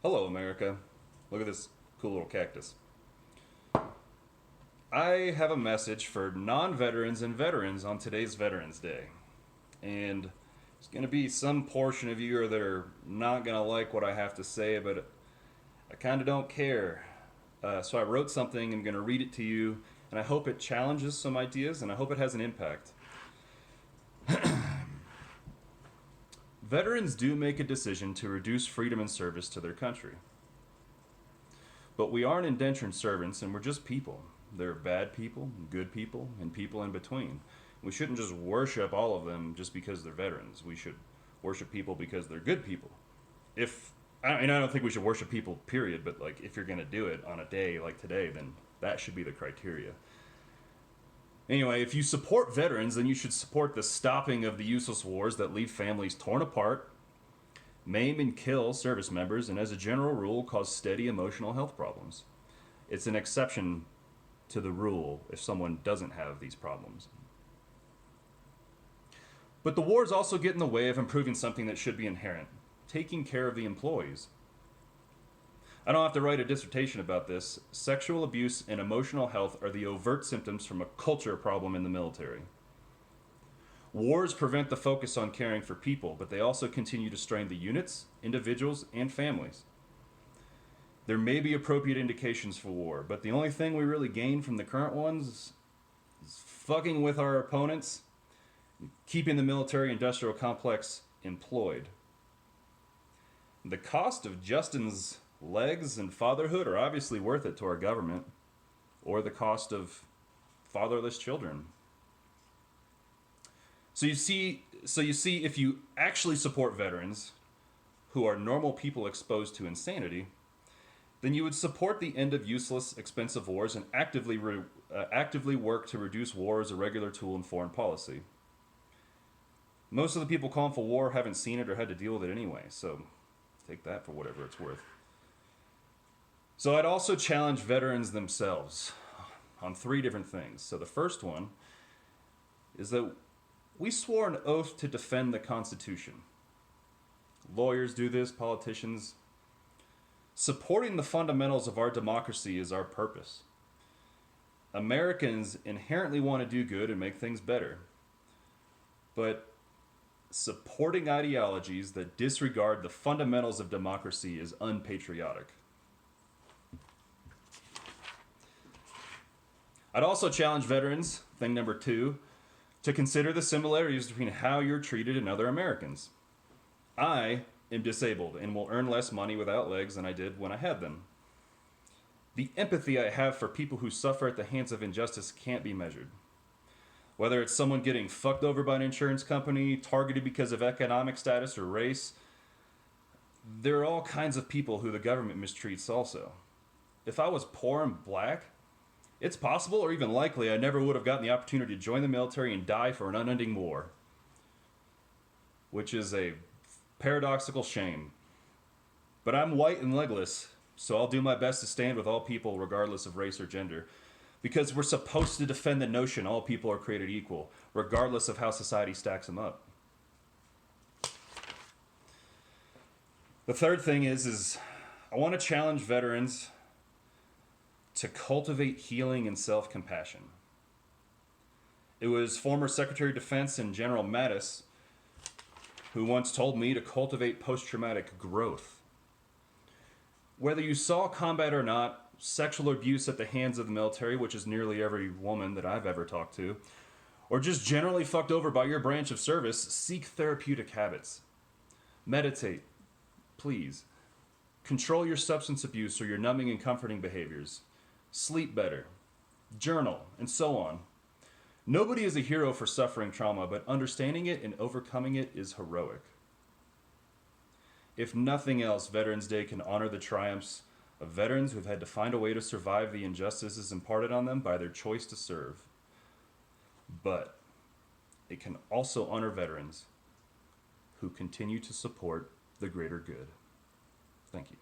Hello, America. Look at this cool little cactus. I have a message for non veterans and veterans on today's Veterans Day. And there's going to be some portion of you that are not going to like what I have to say, but I kind of don't care. So I wrote something, I'm going to read it to you, and I hope it challenges some ideas and I hope it has an impact. Veterans do make a decision to reduce freedom and service to their country. But we aren't indentured servants, and we're just people. There are bad people, good people, and people in between. We shouldn't just worship all of them just because they're veterans. We should worship people because they're good people. I don't think we should worship people, period, but like if you're going to do it on a day like today, then that should be the criteria. Anyway, if you support veterans, then you should support the stopping of the useless wars that leave families torn apart, maim and kill service members, and as a general rule, cause steady emotional health problems. It's an exception to the rule if someone doesn't have these problems. But the wars also get in the way of improving something that should be inherent: taking care of the employees. I don't have to write a dissertation about this. Sexual abuse and emotional health are the overt symptoms from a culture problem in the military. Wars prevent the focus on caring for people, but they also continue to strain the units, individuals, and families. There may be appropriate indications for war, but the only thing we really gain from the current ones is fucking with our opponents, keeping the military-industrial complex employed. The cost of Justin's legs and fatherhood are obviously worth it to our government, or the cost of fatherless children. So you see, if you actually support veterans who are normal people exposed to insanity, then you would support the end of useless, expensive wars and actively work to reduce war as a regular tool in foreign policy. Most of the people calling for war haven't seen it or had to deal with it anyway, so take that for whatever it's worth. So I'd also challenge veterans themselves on 3 different things. So the first one is that we swore an oath to defend the Constitution. Lawyers do this, politicians. Supporting the fundamentals of our democracy is our purpose. Americans inherently want to do good and make things better. But supporting ideologies that disregard the fundamentals of democracy is unpatriotic. I'd also challenge veterans, thing number 2, to consider the similarities between how you're treated and other Americans. I am disabled and will earn less money without legs than I did when I had them. The empathy I have for people who suffer at the hands of injustice can't be measured. Whether it's someone getting fucked over by an insurance company, targeted because of economic status or race, there are all kinds of people who the government mistreats also. If I was poor and black, it's possible or even likely I never would have gotten the opportunity to join the military and die for an unending war. Which is a paradoxical shame. But I'm white and legless, so I'll do my best to stand with all people regardless of race or gender. Because we're supposed to defend the notion all people are created equal, regardless of how society stacks them up. The third thing is I want to challenge veterans to cultivate healing and self-compassion. It was former Secretary of Defense and General Mattis who once told me to cultivate post-traumatic growth. Whether you saw combat or not, sexual abuse at the hands of the military, which is nearly every woman that I've ever talked to, or just generally fucked over by your branch of service, seek therapeutic habits. Meditate, please. Control your substance abuse or your numbing and comforting behaviors. Sleep better, journal, and so on. Nobody is a hero for suffering trauma, but understanding it and overcoming it is heroic. If nothing else, Veterans Day can honor the triumphs of veterans who've had to find a way to survive the injustices imparted on them by their choice to serve. But it can also honor veterans who continue to support the greater good. Thank you.